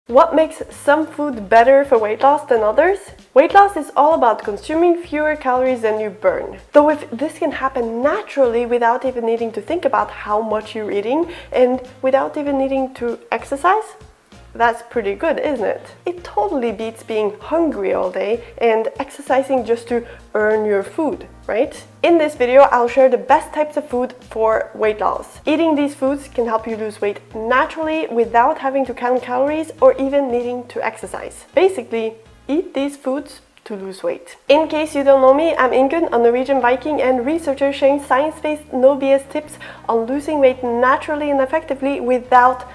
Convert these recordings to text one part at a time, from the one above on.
What makes some food better for weight loss than others? Weight loss is all about consuming fewer calories than you burn. Though if this can happen naturally without even needing to think about how much you're eating and without even needing to exercise, that's pretty good, isn't it? It totally beats being hungry all day and exercising just to earn your food, right? In this video, I'll share the best types of food for weight loss. Eating these foods can help you lose weight naturally without having to count calories or even needing to exercise. Basically, eat these foods to lose weight. In case you don't know me, I'm Ingun, a Norwegian Viking and researcher sharing science-based, no BS tips on losing weight naturally and effectively without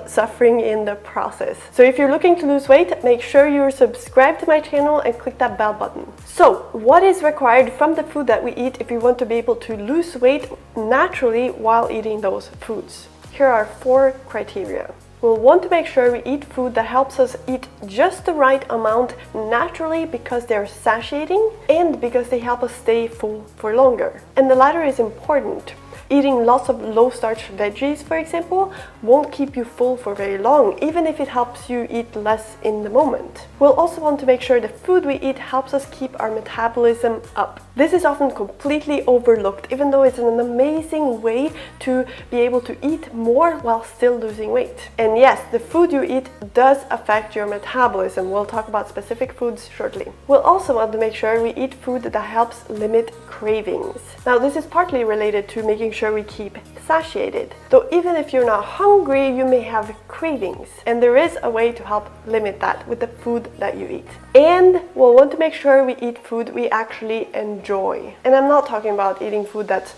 suffering in the process. So if you're looking to lose weight, make sure you're subscribed to my channel and click that bell button. So what is required from the food that we eat if we want to be able to lose weight naturally while eating those foods? Here are 4 criteria. We'll want to make sure we eat food that helps us eat just the right amount naturally because they're satiating and because they help us stay full for longer. And the latter is important. Eating lots of low-starch veggies, for example, won't keep you full for very long, even if it helps you eat less in the moment. We'll also want to make sure the food we eat helps us keep our metabolism up. This is often completely overlooked, even though it's an amazing way to be able to eat more while still losing weight. And yes, the food you eat does affect your metabolism. We'll talk about specific foods shortly. We'll also want to make sure we eat food that helps limit cravings. Now, this is partly related to making sure we keep satiated. Though even if you're not hungry, you may have cravings. And there is a way to help limit that with the food that you eat. And we'll want to make sure we eat food we actually enjoy. And I'm not talking about eating food that's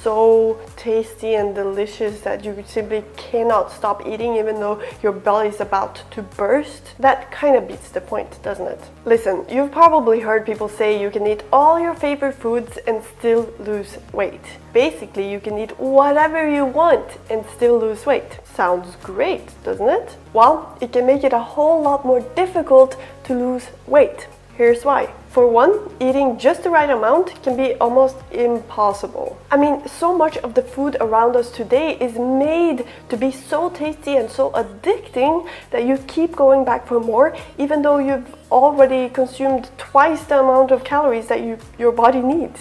so tasty and delicious that you simply cannot stop eating even though your belly is about to burst. That kind of beats the point, doesn't it? Listen, you've probably heard people say you can eat all your favorite foods and still lose weight. Basically, you can eat whatever you want and still lose weight. Sounds great, doesn't it? Well, it can make it a whole lot more difficult to lose weight. Here's why. For one, eating just the right amount can be almost impossible. I mean, so much of the food around us today is made to be so tasty and so addicting that you keep going back for more, even though you've already consumed twice the amount of calories that your body needs.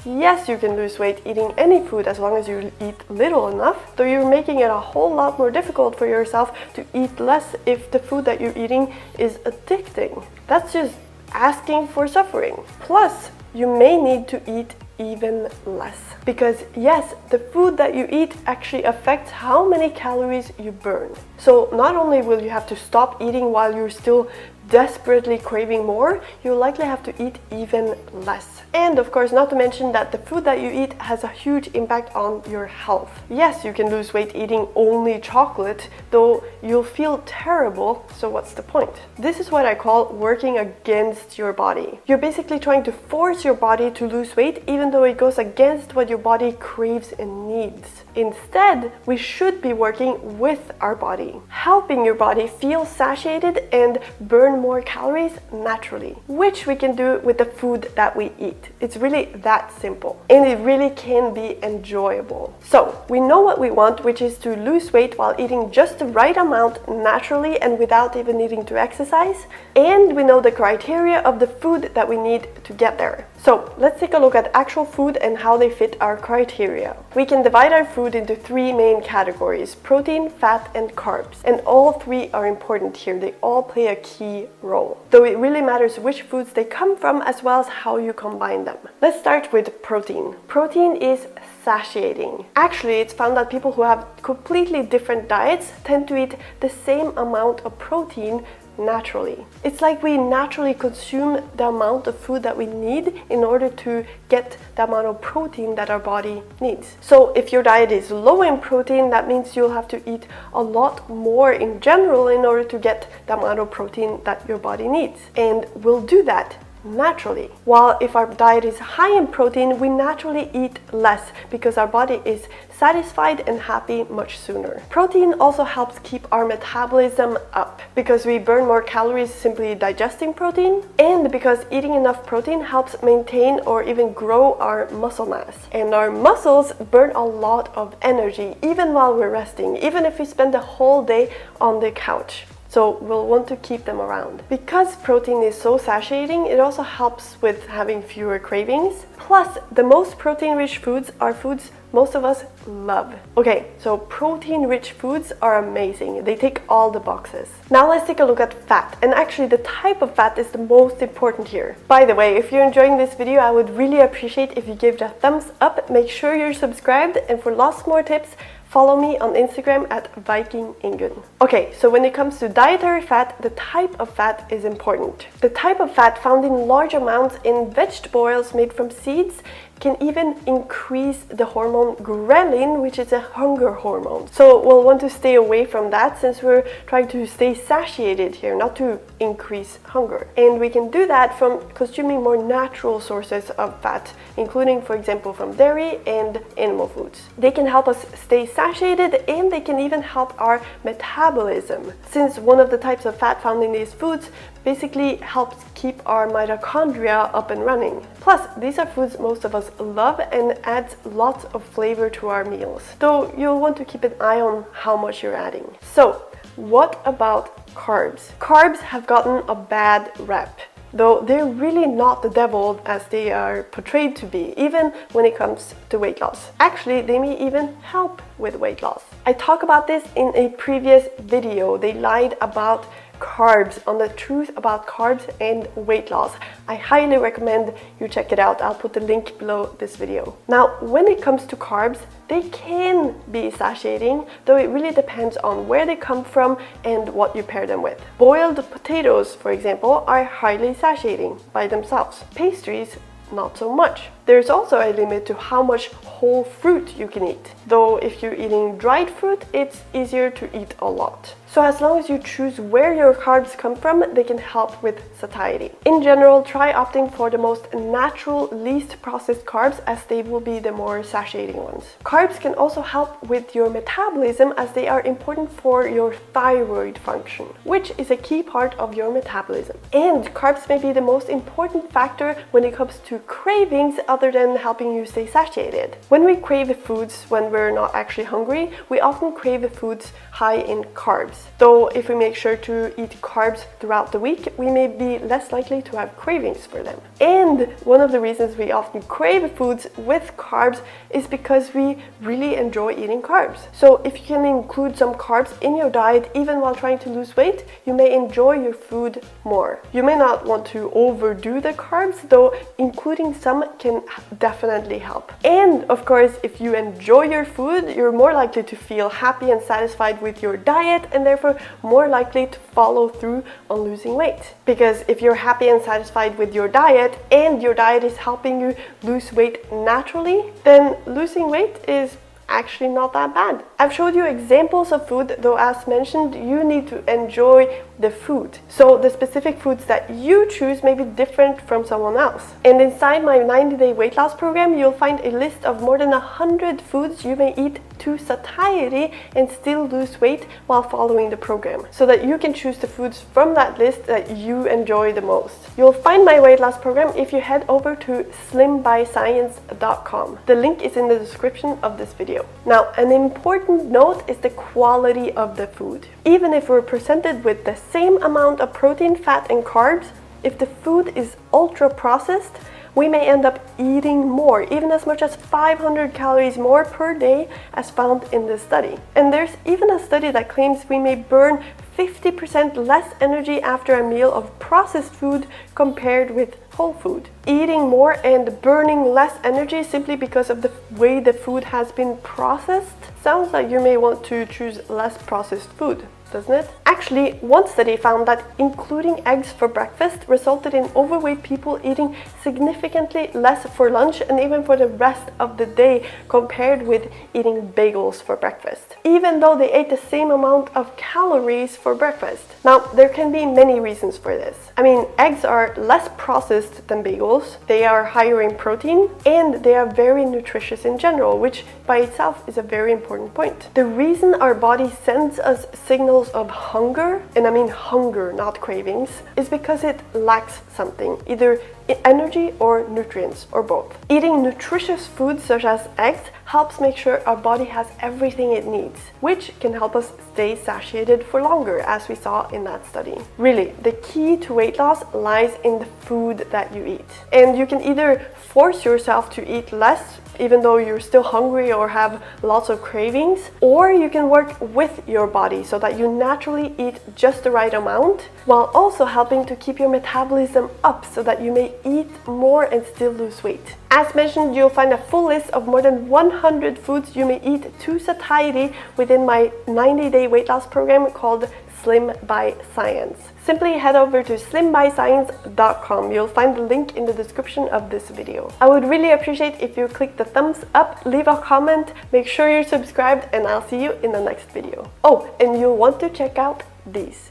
Yes, you can lose weight eating any food as long as you eat little enough, though you're making it a whole lot more difficult for yourself to eat less if the food that you're eating is addicting. That's just asking for suffering. Plus, you may need to eat even less. Because yes, the food that you eat actually affects how many calories you burn. So not only will you have to stop eating while you're still desperately craving more, you'll likely have to eat even less. And of course, not to mention that the food that you eat has a huge impact on your health. Yes, you can lose weight eating only chocolate, though you'll feel terrible, so what's the point? This is what I call working against your body. You're basically trying to force your body to lose weight even though it goes against what your body craves and needs. Instead, we should be working with our body, helping your body feel satiated and burn more calories naturally, which we can do with the food that we eat. It's really that simple, and it really can be enjoyable. So we know what we want, which is to lose weight while eating just the right amount naturally and without even needing to exercise, and we know the criteria of the food that we need to get there. So let's take a look at actual food and how they fit our criteria. We can divide our food into 3 main categories: protein, fat, and carbs. And all 3 are important here. They all play a key role. Though it really matters which foods they come from as well as how you combine them. Let's start with protein. Protein is satiating. Actually, it's found that people who have completely different diets tend to eat the same amount of protein naturally. It's like we naturally consume the amount of food that we need in order to get the amount of protein that our body needs. So if your diet is low in protein, that means you'll have to eat a lot more in general in order to get the amount of protein that your body needs. And we'll do that naturally. While if our diet is high in protein, we naturally eat less because our body is satisfied and happy much sooner. Protein also helps keep our metabolism up because we burn more calories simply digesting protein, and because eating enough protein helps maintain or even grow our muscle mass. And our muscles burn a lot of energy even while we're resting, even if we spend the whole day on the couch. So we'll want to keep them around. Because protein is so satiating, it also helps with having fewer cravings. Plus, the most protein-rich foods are foods most of us love. Okay, so protein-rich foods are amazing. They tick all the boxes. Now let's take a look at fat. And actually, the type of fat is the most important here. By the way, if you're enjoying this video, I would really appreciate if you give it a thumbs up. Make sure you're subscribed, and for lots more tips, follow me on Instagram at VikingIngunn. Okay, so when it comes to dietary fat, the type of fat is important. The type of fat found in large amounts in vegetable oils made from seeds can even increase the hormone ghrelin, which is a hunger hormone. So we'll want to stay away from that since we're trying to stay satiated here, not to increase hunger. And we can do that from consuming more natural sources of fat, including, for example, from dairy and animal foods. They can help us stay satiated, and they can even help our metabolism, since one of the types of fat found in these foods basically helps keep our mitochondria up and running. Plus, these are foods most of us love and adds lots of flavor to our meals. Though you'll want to keep an eye on how much you're adding. So, what about carbs? Carbs have gotten a bad rep, though they're really not the devil as they are portrayed to be, even when it comes to weight loss. Actually, they may even help with weight loss. I talk about this in a previous video. They lied about carbs, on the truth about carbs and weight loss. I highly recommend you check it out. I'll put the link below this video. Now, when it comes to carbs, they can be satiating, though it really depends on where they come from and what you pair them with. Boiled potatoes, for example, are highly satiating by themselves. Pastries, not so much. There's also a limit to how much whole fruit you can eat, though if you're eating dried fruit, it's easier to eat a lot. So as long as you choose where your carbs come from, they can help with satiety. In general, try opting for the most natural, least processed carbs, as they will be the more satiating ones. Carbs can also help with your metabolism, as they are important for your thyroid function, which is a key part of your metabolism. And carbs may be the most important factor when it comes to cravings, other than helping you stay satiated. When we crave foods when we're not actually hungry, we often crave foods high in carbs. Though if we make sure to eat carbs throughout the week, we may be less likely to have cravings for them. And one of the reasons we often crave foods with carbs is because we really enjoy eating carbs. So if you can include some carbs in your diet even while trying to lose weight, you may enjoy your food more. You may not want to overdo the carbs, though including some can definitely help. And of course, if you enjoy your food, you're more likely to feel happy and satisfied with your diet, and therefore more likely to follow through on losing weight. Because if you're happy and satisfied with your diet, and your diet is helping you lose weight naturally, then losing weight is actually not that bad. I've showed you examples of food, though as mentioned, you need to enjoy the food. So the specific foods that you choose may be different from someone else. And inside my 90-day weight loss program, you'll find a list of more than 100 foods you may eat to satiety and still lose weight while following the program, so that you can choose the foods from that list that you enjoy the most. You'll find my weight loss program if you head over to slimbyscience.com. The link is in the description of this video. Now, an important note is the quality of the food. Even if we're presented with the same amount of protein, fat, and carbs, if the food is ultra processed, we may end up eating more, even as much as 500 calories more per day as found in this study. And there's even a study that claims we may burn 50% less energy after a meal of processed food compared with whole food. Eating more and burning less energy simply because of the way the food has been processed sounds like you may want to choose less processed food, doesn't it? Actually, one study found that including eggs for breakfast resulted in overweight people eating significantly less for lunch and even for the rest of the day compared with eating bagels for breakfast, even though they ate the same amount of calories for breakfast. Now, there can be many reasons for this. I mean, eggs are less processed than bagels, they are higher in protein, and they are very nutritious in general, which by itself is a very important point. The reason our body sends us signals levels of hunger, and I mean hunger, not cravings, is because it lacks something, either energy or nutrients, or both. Eating nutritious foods such as eggs helps make sure our body has everything it needs, which can help us stay satiated for longer, as we saw in that study. Really, the key to weight loss lies in the food that you eat. And you can either force yourself to eat less, even though you're still hungry or have lots of cravings, or you can work with your body so that you naturally eat just the right amount, while also helping to keep your metabolism up so that you may eat more and still lose weight. As mentioned, you'll find a full list of more than 100 foods you may eat to satiety within my 90-day weight loss program called Slim by Science. Simply head over to slimbyscience.com. You'll find the link in the description of this video. I would really appreciate if you click the thumbs up, leave a comment, make sure you're subscribed, and I'll see you in the next video. Oh, and you'll want to check out these.